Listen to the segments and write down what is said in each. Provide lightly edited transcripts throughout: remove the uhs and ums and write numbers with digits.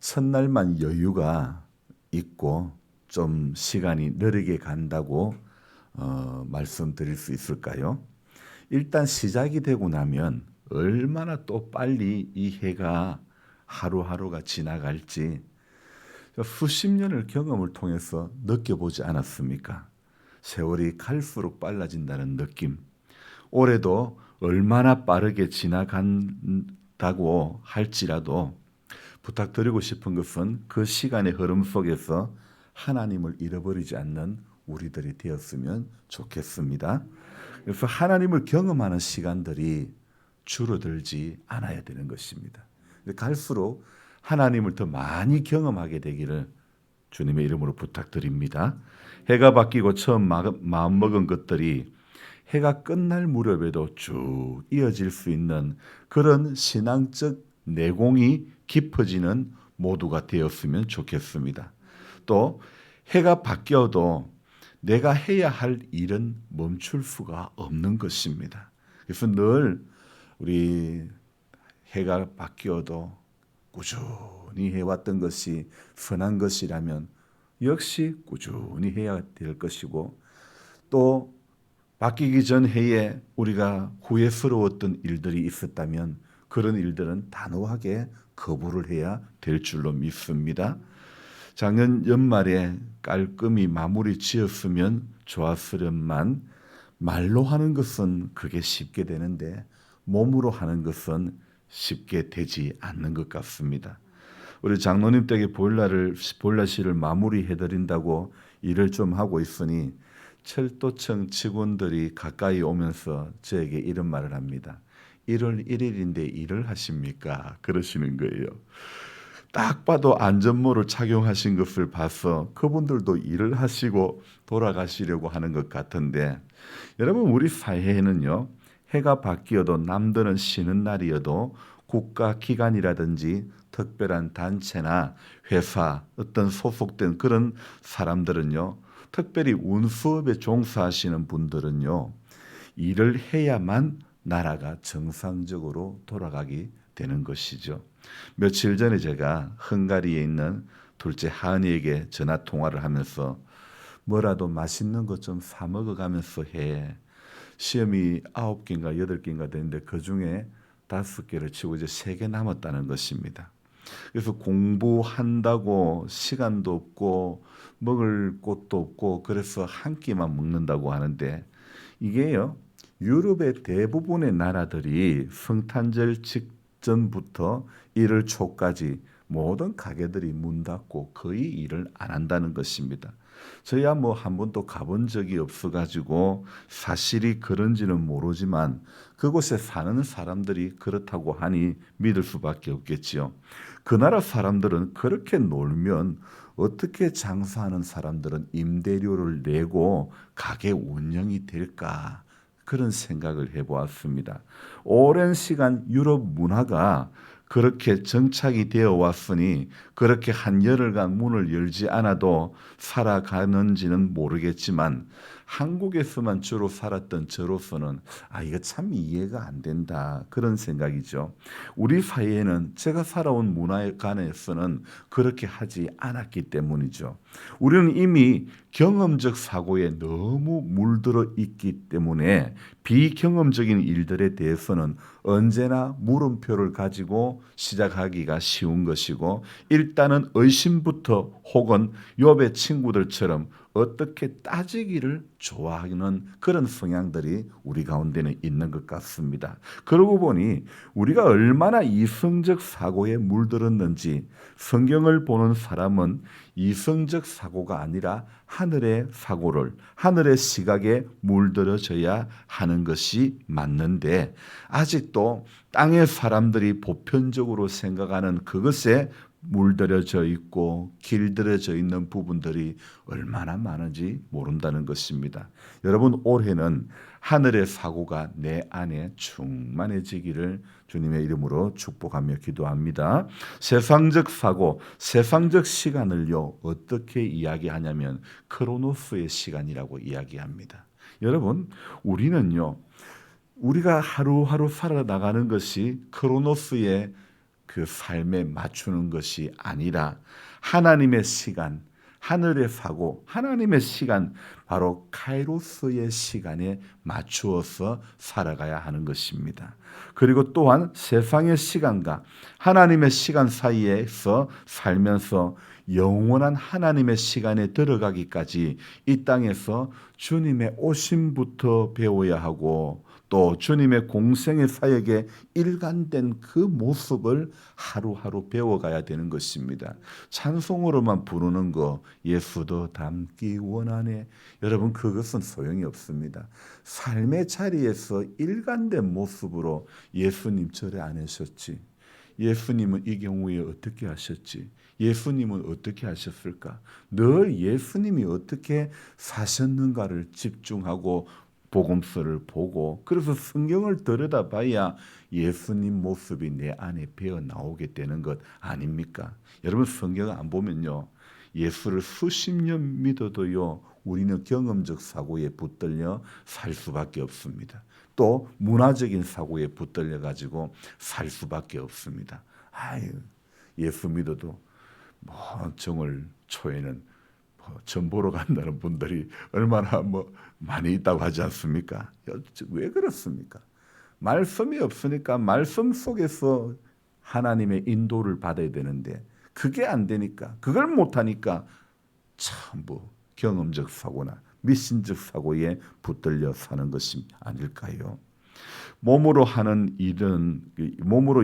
첫날만 여유가 있고 좀 시간이 느리게 간다고 말씀드릴 수 있을까요? 일단 시작이 되고 나면 얼마나 또 빨리 이 해가 하루하루가 지나갈지 수십 년을 경험을 통해서 느껴보지 않았습니까? 세월이 갈수록 빨라진다는 느낌. 올해도 얼마나 빠르게 지나간다고 할지라도 부탁드리고 싶은 것은 그 시간의 흐름 속에서 하나님을 잃어버리지 않는 우리들이 되었으면 좋겠습니다. 그래서 하나님을 경험하는 시간들이 줄어들지 않아야 되는 것입니다. 갈수록 하나님을 더 많이 경험하게 되기를 주님의 이름으로 부탁드립니다. 해가 바뀌고 처음 마음먹은 것들이 해가 끝날 무렵에도 쭉 이어질 수 있는 그런 신앙적 내공이 깊어지는 모두가 되었으면 좋겠습니다. 또 해가 바뀌어도 내가 해야 할 일은 멈출 수가 없는 것입니다. 그래서 늘 우리 해가 바뀌어도 꾸준히 해왔던 것이 선한 것이라면 역시 꾸준히 해야 될 것이고 또 바뀌기 전 해에 우리가 후회스러웠던 일들이 있었다면 그런 일들은 단호하게 거부를 해야 될 줄로 믿습니다. 작년 연말에 깔끔히 마무리 지었으면 좋았으련만 말로 하는 것은 그게 쉽게 되는데 몸으로 하는 것은 쉽게 되지 않는 것 같습니다. 우리 장로님 댁에 보일러실을 마무리해드린다고 일을 좀 하고 있으니 철도청 직원들이 가까이 오면서 저에게 이런 말을 합니다. 1월 1일인데 일을 하십니까? 그러시는 거예요. 딱 봐도 안전모를 착용하신 것을 봐서 그분들도 일을 하시고 돌아가시려고 하는 것 같은데 여러분 우리 사회에는요. 해가 바뀌어도 남들은 쉬는 날이어도 국가 기관이라든지 특별한 단체나 회사 어떤 소속된 그런 사람들은요. 특별히 운수업에 종사하시는 분들은요. 일을 해야만 나라가 정상적으로 돌아가게 되는 것이죠. 며칠 전에 제가 헝가리에 있는 둘째 하은이에게 전화 통화를 하면서 뭐라도 맛있는 것 좀 사 먹어가면서 해. 시험이 9개인가 8개인가 되는데 그중에 5개를 치고 이제 3개 남았다는 것입니다. 그래서 공부한다고 시간도 없고 먹을 곳도 없고 그래서 한 끼만 먹는다고 하는데 이게요. 유럽의 대부분의 나라들이 성탄절 직전부터 1월 초까지 모든 가게들이 문 닫고 거의 일을 안 한다는 것입니다. 저야 뭐 한 번도 가본 적이 없어가지고 사실이 그런지는 모르지만 그곳에 사는 사람들이 그렇다고 하니 믿을 수밖에 없겠지요. 그 나라 사람들은 그렇게 놀면 어떻게 장사하는 사람들은 임대료를 내고 가게 운영이 될까? 그런 생각을 해보았습니다. 오랜 시간 유럽 문화가 그렇게 정착이 되어 왔으니 그렇게 한 열흘간 문을 열지 않아도 살아가는지는 모르겠지만 한국에서만 주로 살았던 저로서는 이거 참 이해가 안 된다 그런 생각이죠. 우리 사회에는 제가 살아온 문화관에서는 그렇게 하지 않았기 때문이죠. 우리는 이미 경험적 사고에 너무 물들어 있기 때문에 비경험적인 일들에 대해서는 언제나 물음표를 가지고 시작하기가 쉬운 것이고 일단은 의심부터 혹은 욥의 친구들처럼 어떻게 따지기를 좋아하는 그런 성향들이 우리 가운데는 있는 것 같습니다. 그러고 보니 우리가 얼마나 이성적 사고에 물들었는지 성경을 보는 사람은 이성적 사고가 아니라 하늘의 사고를 하늘의 시각에 물들어져야 하는 것이 맞는데 아직도 땅의 사람들이 보편적으로 생각하는 그것에 물들여져 있고 길들여져 있는 부분들이 얼마나 많은지 모른다는 것입니다. 여러분 올해는 하늘의 사고가 내 안에 충만해지기를 주님의 이름으로 축복하며 기도합니다. 세상적 사고, 세상적 시간을요 어떻게 이야기하냐면 크로노스의 시간이라고 이야기합니다. 여러분 우리는요 우리가 하루하루 살아나가는 것이 크로노스의 그 삶에 맞추는 것이 아니라 하나님의 시간, 하늘의 사고, 하나님의 시간, 바로 카이로스의 시간에 맞추어서 살아가야 하는 것입니다. 그리고 또한 세상의 시간과 하나님의 시간 사이에서 살면서 영원한 하나님의 시간에 들어가기까지 이 땅에서 주님의 오심부터 배워야 하고, 또 주님의 공생의 사역에 일관된 그 모습을 하루하루 배워가야 되는 것입니다. 찬송으로만 부르는 거, 예수도 닮기 원하네, 여러분 그것은 소용이 없습니다. 삶의 자리에서 일관된 모습으로 예수님 절에 안 하셨지, 예수님은 이 경우에 어떻게 하셨지, 예수님은 어떻게 하셨을까, 늘 예수님이 어떻게 사셨는가를 집중하고 복음서를 보고, 그래서 성경을 들여다봐야 예수님 모습이 내 안에 배어 나오게 되는 것 아닙니까? 여러분 성경을 안 보면요, 예수를 수십 년 믿어도요, 우리는 경험적 사고에 붙들려 살 수밖에 없습니다. 또 문화적인 사고에 붙들려 가지고 살 수밖에 없습니다. 아유, 예수 믿어도 정월 초에는 전 보러 간다는 분들이 얼마나 많이 있다고 하지 않습니까? 왜 그렇습니까? 말씀이 없으니까 말씀 속에서 하나님의 인도를 받아야 되는데 그게 안 되니까, 그걸 못하니까 전부 경험적 사고나 미신적 사고에 붙들려 사는 것이 아닐까요? 몸으로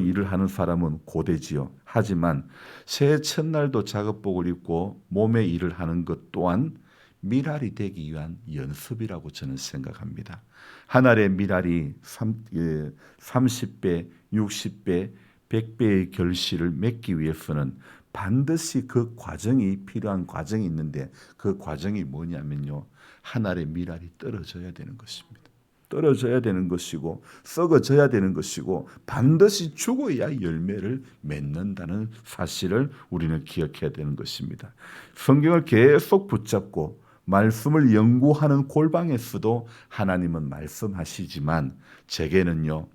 일을 하는 사람은 고되지요. 하지만 새해 첫날도 작업복을 입고 몸의 일을 하는 것 또한 미랄이 되기 위한 연습이라고 저는 생각합니다. 한 알의 미랄이 30배, 60배, 100배의 결실을 맺기 위해서는 반드시 그 과정이 필요한 과정이 있는데, 그 과정이 뭐냐면요, 한 알의 미랄이 떨어져야 되는 것입니다. 떨어져야 되는 것이고 썩어져야 되는 것이고 반드시 죽어야 열매를 맺는다는 사실을 우리는 기억해야 되는 것입니다. 성경을 계속 붙잡고 말씀을 연구하는 골방에서도 하나님은 말씀하시지만 제게는요,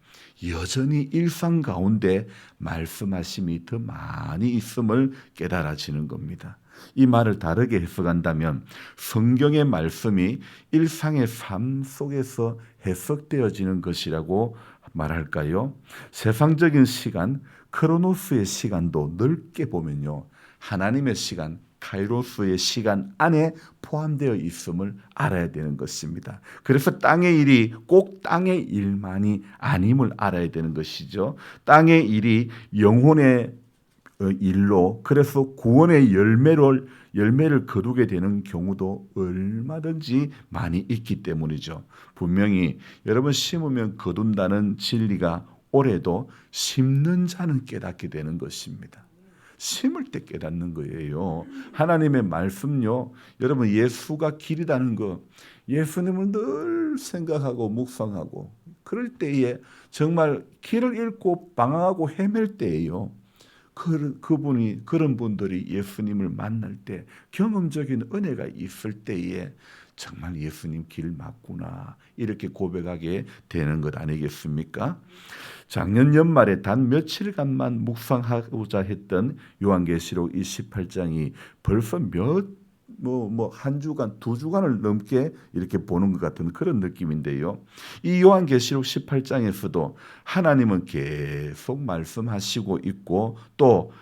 여전히 일상 가운데 말씀하심이 더 많이 있음을 깨달아지는 겁니다. 이 말을 다르게 해석한다면 성경의 말씀이 일상의 삶 속에서 해석되어지는 것이라고 말할까요? 세상적인 시간, 크로노스의 시간도 넓게 보면요, 하나님의 시간, 카이로스의 시간 안에 포함되어 있음을 알아야 되는 것입니다. 그래서 땅의 일이 꼭 땅의 일만이 아님을 알아야 되는 것이죠. 땅의 일이 영혼의 일로, 그래서 구원의 열매를 거두게 되는 경우도 얼마든지 많이 있기 때문이죠. 분명히 여러분 심으면 거둔다는 진리가 올해도 심는 자는 깨닫게 되는 것입니다. 심을 때 깨닫는 거예요. 하나님의 말씀요, 여러분 예수가 길이라는 거, 예수님을 늘 생각하고 묵상하고 그럴 때에 정말 길을 잃고 방황하고 헤맬 때예요. 그런 분들이 예수님을 만날 때, 경험적인 은혜가 있을 때에 정말 예수님 길 맞구나 이렇게 고백하게 되는 것 아니겠습니까? 작년 연말에 단 며칠간만 묵상하고자 했던 요한계시록 28장이 벌써 한 주간, 두 주간을 넘게 이렇게 보는 것 같은 그런 느낌인데요. 이 요한계시록 18장에서도 하나님은 계속 말씀하시고 있고, 또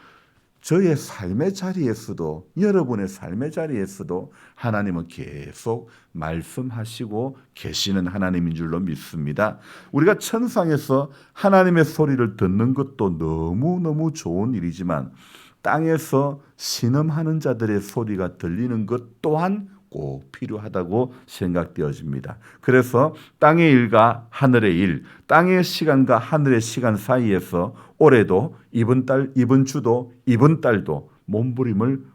저의 삶의 자리에서도, 여러분의 삶의 자리에서도 하나님은 계속 말씀하시고 계시는 하나님인 줄로 믿습니다. 우리가 천상에서 하나님의 소리를 듣는 것도 너무너무 좋은 일이지만 땅에서 신음하는 자들의 소리가 들리는 것 또한 꼭 필요하다고 생각되어집니다. 그래서 땅의 일과 하늘의 일, 땅의 시간과 하늘의 시간 사이에서 올해도 이번 주도 이번 달도 몸부림을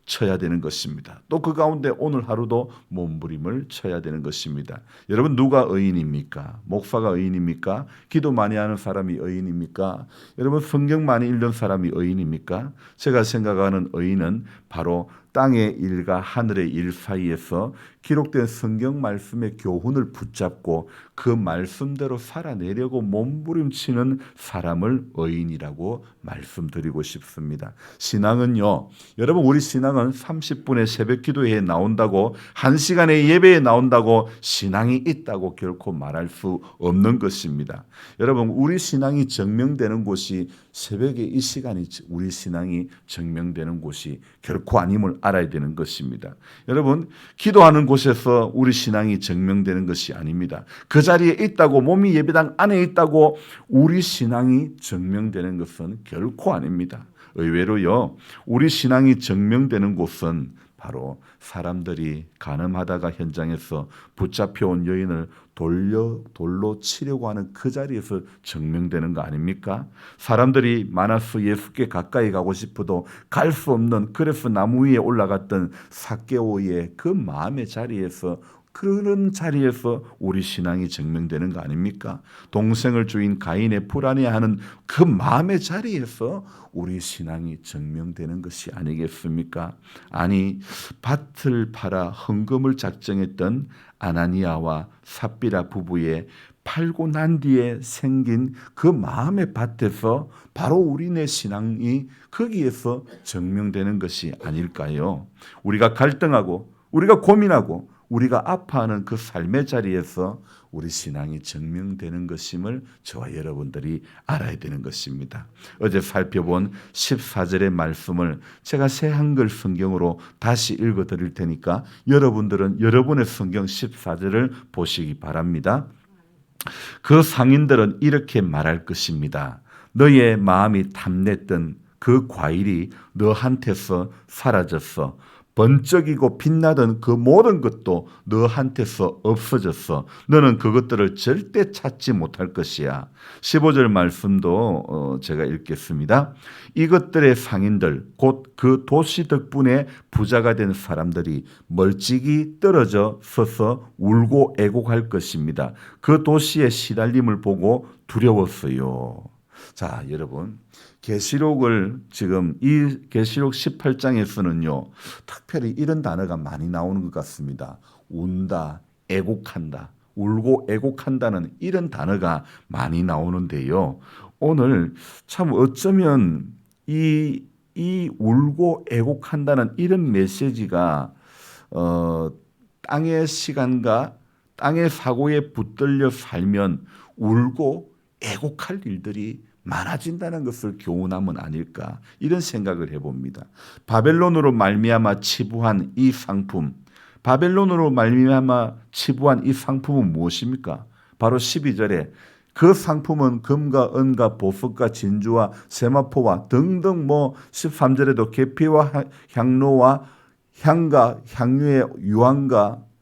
쳐야 되는 것입니다. 또 그 가운데 오늘 하루도 몸부림을 쳐야 되는 것입니다. 여러분 누가 의인입니까? 목사가 의인입니까? 기도 많이 하는 사람이 의인입니까? 여러분 성경 많이 읽는 사람이 의인입니까? 제가 생각하는 의인은 바로 땅의 일과 하늘의 일 사이에서 기록된 성경 말씀의 교훈을 붙잡고 그 말씀대로 살아내려고 몸부림치는 사람을 의인이라고 말씀드리고 싶습니다. 신앙은요, 여러분 우리 신앙은 30분의 새벽 기도회에 나온다고 1시간의 예배에 나온다고 신앙이 있다고 결코 말할 수 없는 것입니다. 여러분 우리 신앙이 증명되는 곳이 새벽에 이 시간이 우리 신앙이 증명되는 곳이 결코 아님을 알아야 되는 것입니다. 여러분 기도하는 곳에서 우리 신앙이 증명되는 것이 아닙니다. 그 자리에 있다고 몸이 예배당 안에 있다고 우리 신앙이 증명되는 것은 결코 아닙니다. 의외로요 우리 신앙이 증명되는 곳은 바로 사람들이 간음하다가 현장에서 붙잡혀온 여인을 돌로 치려고 하는 그 자리에서 증명되는 거 아닙니까? 사람들이 많아서 예수께 가까이 가고 싶어도 갈 수 없는, 그래서 나무 위에 올라갔던 삭개오의 그 마음의 자리에서, 그런 자리에서 우리 신앙이 증명되는 거 아닙니까? 동생을 죽인 가인의 불안해하는 그 마음의 자리에서 우리 신앙이 증명되는 것이 아니겠습니까? 아니, 밭을 팔아 헌금을 작정했던 아나니아와 삽비라 부부의 팔고 난 뒤에 생긴 그 마음의 밭에서 바로 우리네 신앙이 거기에서 증명되는 것이 아닐까요? 우리가 갈등하고 우리가 고민하고 우리가 아파하는 그 삶의 자리에서 우리 신앙이 증명되는 것임을 저와 여러분들이 알아야 되는 것입니다. 어제 살펴본 14절의 말씀을 제가 새 한글 성경으로 다시 읽어드릴 테니까 여러분들은 여러분의 성경 14절을 보시기 바랍니다. 그 상인들은 이렇게 말할 것입니다. 너의 마음이 탐냈던 그 과일이 너한테서 사라졌어. 번쩍이고 빛나던 그 모든 것도 너한테서 없어졌어. 너는 그것들을 절대 찾지 못할 것이야. 15절 말씀도 제가 읽겠습니다. 이것들의 상인들, 곧 그 도시 덕분에 부자가 된 사람들이 멀찍이 떨어져 서서 울고 애곡할 것입니다. 그 도시의 시달림을 보고 두려웠어요. 자, 여러분, 계시록을 지금 이 계시록 18장에서는요 특별히 이런 단어가 많이 나오는 것 같습니다. 운다, 애곡한다, 울고 애곡한다는 이런 단어가 많이 나오는데요. 오늘 참 어쩌면 이 울고 애곡한다는 이런 메시지가 땅의 시간과 땅의 사고에 붙들려 살면 울고 애곡할 일들이 많아진다는 것을 교훈하면 아닐까, 이런 생각을 해봅니다. 바벨론으로 말미암아 치부한 이 상품, 바벨론으로 말미암아 치부한 이 상품은 무엇입니까? 바로 12절에 그 상품은 금과 은과 보석과 진주와 세마포와 등등 13절에도 계피와 향로와 향과 향유의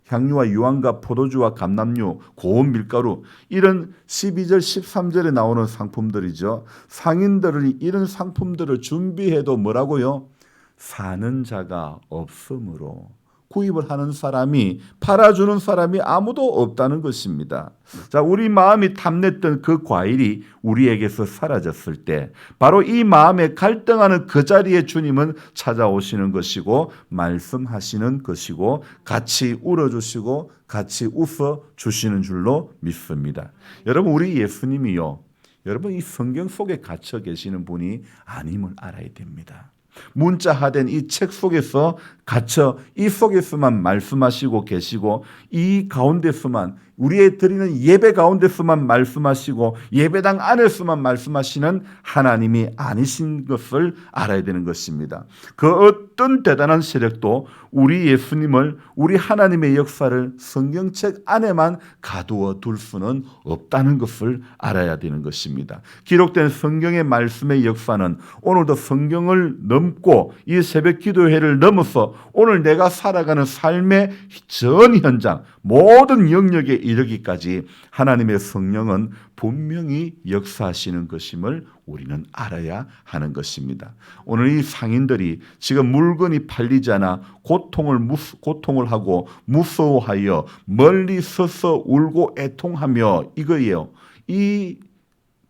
향유와 유황과 포도주와 감람류, 고운 밀가루, 이런 12절, 13절에 나오는 상품들이죠. 상인들이 이런 상품들을 준비해도 뭐라고요? 사는 자가 없으므로, 구입을 하는 사람이, 팔아주는 사람이 아무도 없다는 것입니다. 자, 우리 마음이 탐냈던 그 과일이 우리에게서 사라졌을 때 바로 이 마음에 갈등하는 그 자리에 주님은 찾아오시는 것이고 말씀하시는 것이고 같이 울어주시고 같이 웃어주시는 줄로 믿습니다. 여러분, 우리 예수님이요, 여러분 이 성경 속에 갇혀 계시는 분이 아님을 알아야 됩니다. 문자화된 이 책 속에서 갇혀 이 속에서만 말씀하시고 계시고, 이 가운데서만, 우리의 드리는 예배 가운데서만 말씀하시고 예배당 안에서만 말씀하시는 하나님이 아니신 것을 알아야 되는 것입니다. 그 어떤 대단한 세력도 우리 예수님을, 우리 하나님의 역사를 성경책 안에만 가두어 둘 수는 없다는 것을 알아야 되는 것입니다. 기록된 성경의 말씀의 역사는 오늘도 성경을 넘고 이 새벽 기도회를 넘어서 오늘 내가 살아가는 삶의 전 현장, 모든 영역에 이르기까지 하나님의 성령은 분명히 역사하시는 것임을 우리는 알아야 하는 것입니다. 오늘 이 상인들이 지금 물건이 팔리지 않아 고통을 하고 무서워하여 멀리 서서 울고 애통하며 이거예요. 이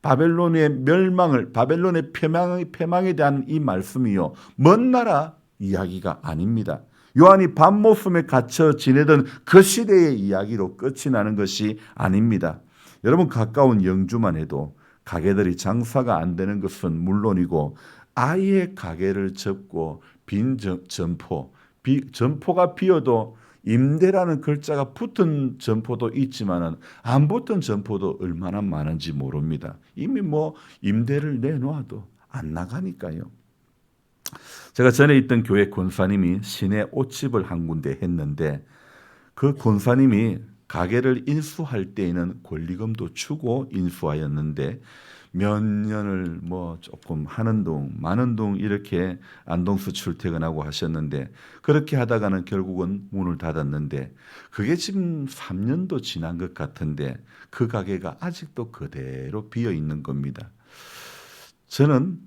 바벨론의 멸망을, 바벨론의 패망에 대한 이 말씀이요, 먼 나라 이야기가 아닙니다. 요한이 밤모섬에 갇혀 지내던 그 시대의 이야기로 끝이 나는 것이 아닙니다. 여러분, 가까운 영주만 해도 가게들이 장사가 안 되는 것은 물론이고 아예 가게를 접고 빈 점포가 비어도 임대라는 글자가 붙은 점포도 있지만은 안 붙은 점포도 얼마나 많은지 모릅니다. 이미 임대를 내놓아도 안 나가니까요. 제가 전에 있던 교회 권사님이 시내 옷집을 한 군데 했는데 그 권사님이 가게를 인수할 때에는 권리금도 주고 인수하였는데 몇 년을 조금 하는 둥 마는 둥 이렇게 안동수 출퇴근하고 하셨는데 그렇게 하다가는 결국은 문을 닫았는데 그게 지금 3년도 지난 것 같은데 그 가게가 아직도 그대로 비어 있는 겁니다. 저는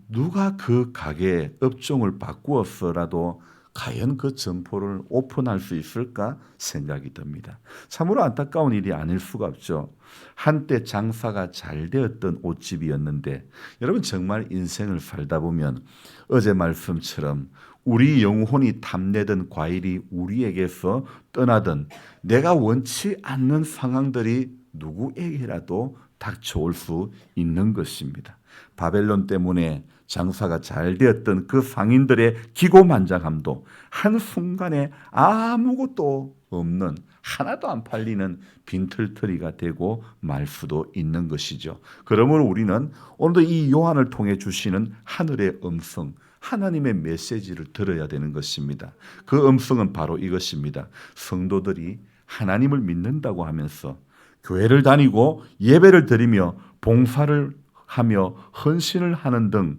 누가 그 가게 업종을 바꾸어서라도 과연 그 점포를 오픈할 수 있을까 생각이 듭니다. 참으로 안타까운 일이 아닐 수가 없죠. 한때 장사가 잘 되었던 옷집이었는데 여러분, 정말 인생을 살다 보면 어제 말씀처럼 우리 영혼이 탐내던 과일이 우리에게서 떠나던 내가 원치 않는 상황들이 누구에게라도 닥쳐올 수 있는 것입니다. 바벨론 때문에 장사가 잘 되었던 그 상인들의 기고만장함도 한순간에 아무것도 없는, 하나도 안 팔리는 빈털터리가 되고 말 수도 있는 것이죠. 그러므로 우리는 오늘도 이 요한을 통해 주시는 하늘의 음성, 하나님의 메시지를 들어야 되는 것입니다. 그 음성은 바로 이것입니다. 성도들이 하나님을 믿는다고 하면서 교회를 다니고 예배를 드리며 봉사를 하며 헌신을 하는 등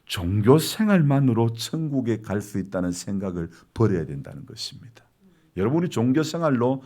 종교 생활만으로 천국에 갈 수 있다는 생각을 버려야 된다는 것입니다. 여러분이 종교 생활로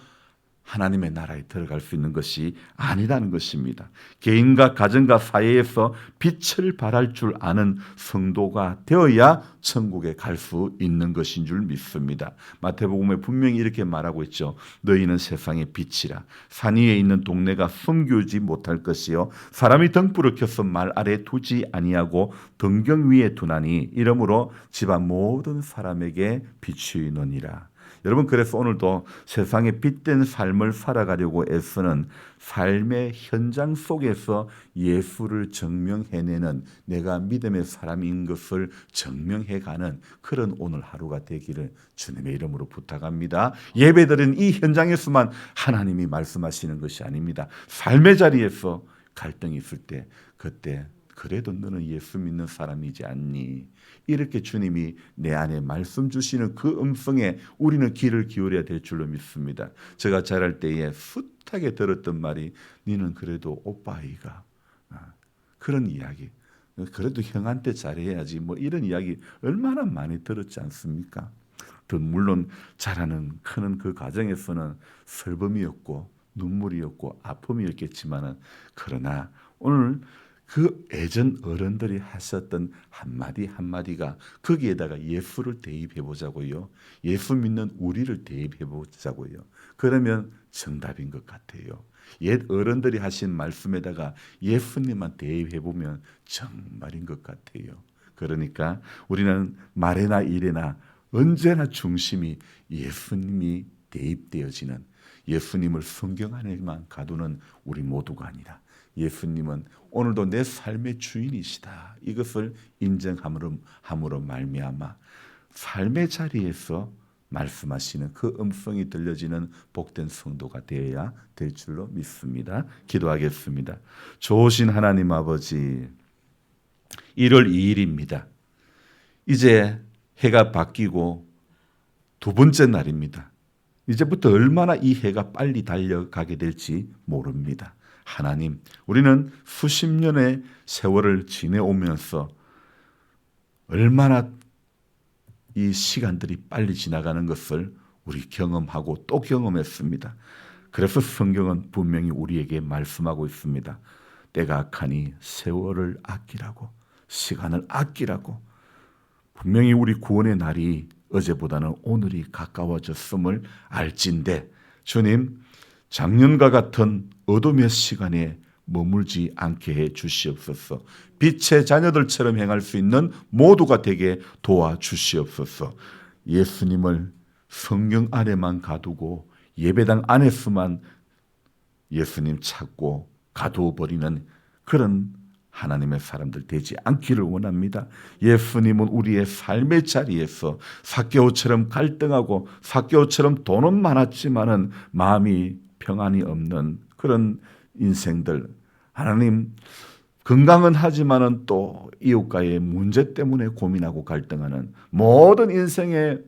하나님의 나라에 들어갈 수 있는 것이 아니라는 것입니다. 개인과 가정과 사회에서 빛을 발할 줄 아는 성도가 되어야 천국에 갈 수 있는 것인 줄 믿습니다. 마태복음에 분명히 이렇게 말하고 있죠. 너희는 세상의 빛이라. 산 위에 있는 동네가 숨기지 못할 것이요 사람이 등불을 켜서 말 아래 두지 아니하고 등경 위에 두나니 이러므로 집안 모든 사람에게 비추이느니라. 여러분, 그래서 오늘도 세상에 빛된 삶을 살아가려고 애쓰는 삶의 현장 속에서 예수를 증명해내는, 내가 믿음의 사람인 것을 증명해가는 그런 오늘 하루가 되기를 주님의 이름으로 부탁합니다. 예배드린 이 현장에서만 하나님이 말씀하시는 것이 아닙니다. 삶의 자리에서 갈등이 있을 때 그때 그래도 너는 예수 믿는 사람이지 않니? 이렇게 주님이 내 안에 말씀 주시는 그 음성에 우리는 귀를 기울여야 될 줄로 믿습니다. 제가 자랄 때에 숱하게 들었던 말이 너는 그래도 오빠이가, 그런 이야기, 그래도 형한테 잘해야지, 이런 이야기 얼마나 많이 들었지 않습니까? 물론 자라는 크는 그 과정에서는 슬픔이었고 눈물이었고 아픔이었겠지만은, 그러나 오늘 그 예전 어른들이 하셨던 한마디 한마디가 거기에다가 예수를 대입해 보자고요. 예수 믿는 우리를 대입해 보자고요. 그러면 정답인 것 같아요. 옛 어른들이 하신 말씀에다가 예수님만 대입해 보면 정말인 것 같아요. 그러니까 우리는 말에나 일에나 언제나 중심이 예수님이 대입되어지는, 예수님을 성경 안에만 가두는 우리 모두가 아니라 예수님은 오늘도 내 삶의 주인이시다, 이것을 인정함으로 말미암아 삶의 자리에서 말씀하시는 그 음성이 들려지는 복된 성도가 되어야 될 줄로 믿습니다. 기도하겠습니다. 좋으신 하나님 아버지, 1월 2일입니다. 이제 해가 바뀌고 두 번째 날입니다. 이제부터 얼마나 이 해가 빨리 달려가게 될지 모릅니다. 하나님, 우리는 수십 년의 세월을 지내오면서 얼마나 이 시간들이 빨리 지나가는 것을 우리 경험하고 또 경험했습니다. 그래서 성경은 분명히 우리에게 말씀하고 있습니다. 때가 악하니 세월을 아끼라고, 시간을 아끼라고. 분명히 우리 구원의 날이 어제보다는 오늘이 가까워졌음을 알진대, 주님, 작년과 같은 어둠의 시간에 머물지 않게 해 주시옵소서. 빛의 자녀들처럼 행할 수 있는 모두가 되게 도와주시옵소서. 예수님을 성경 안에만 가두고 예배당 안에서만 예수님 찾고 가두어버리는 그런 하나님의 사람들 되지 않기를 원합니다. 예수님은 우리의 삶의 자리에서 삭개오처럼 갈등하고 삭개오처럼 돈은 많았지만은 마음이 평안이 없는 그런 인생들, 하나님 건강은 하지만은 또 이웃과의 문제 때문에 고민하고 갈등하는 모든 인생의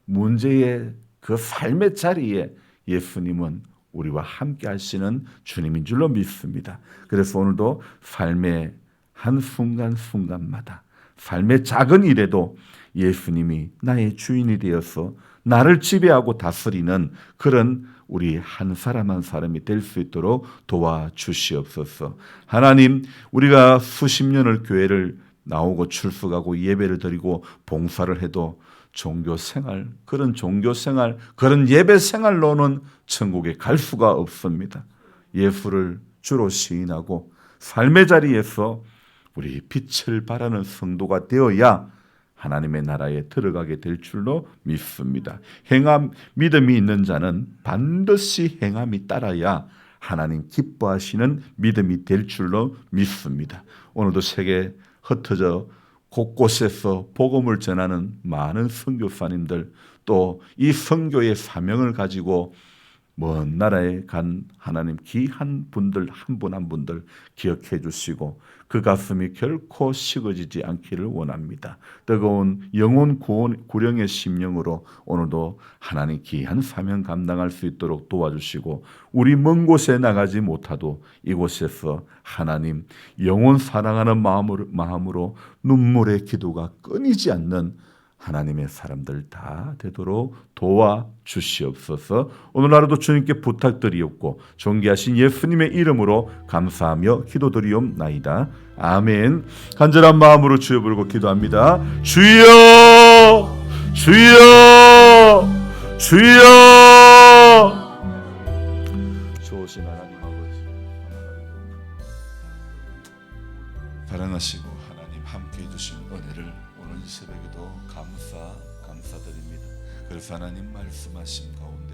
문제의 그 삶의 자리에 예수님은 우리와 함께 하시는 주님인 줄로 믿습니다. 그래서 오늘도 삶의 한순간순간마다 삶의 작은 일에도 예수님이 나의 주인이 되어서 나를 지배하고 다스리는 그런 우리 한 사람 한 사람이 될 수 있도록 도와주시옵소서. 하나님, 우리가 수십 년을 교회를 나오고 출석하고 예배를 드리고 봉사를 해도 종교생활, 그런 예배생활로는 천국에 갈 수가 없습니다. 예수를 주로 시인하고 삶의 자리에서 우리 빛을 발하는 성도가 되어야 하나님의 나라에 들어가게 될 줄로 믿습니다. 믿음이 있는 자는 반드시 행함이 따라야 하나님 기뻐하시는 믿음이 될 줄로 믿습니다. 오늘도 세계 흩어져 곳곳에서 복음을 전하는 많은 선교사님들, 또 이 선교의 사명을 가지고 먼 나라에 간 하나님 귀한 분들 한 분 한 분들 기억해 주시고 그 가슴이 결코 식어지지 않기를 원합니다. 뜨거운 영혼 구령의 심령으로 오늘도 하나님 귀한 사명 감당할 수 있도록 도와주시고 우리 먼 곳에 나가지 못하도 이곳에서 하나님 영혼 사랑하는 마음으로 눈물의 기도가 끊이지 않는 하나님의 사람들 다 되도록 도와주시옵소서. 오늘 하루도 주님께 부탁드리옵고 존귀하신 예수님의 이름으로 감사하며 기도드리옵나이다. 아멘. 간절한 마음으로 주여 부르고 기도합니다. 주여, 주여, 주여. 좋으신 하나님 아버지, 사랑하시고 하나님 함께해 주신 은혜를 오늘 이 새벽에도 감사드립니다. 그래서 하나님 말씀하신 가운데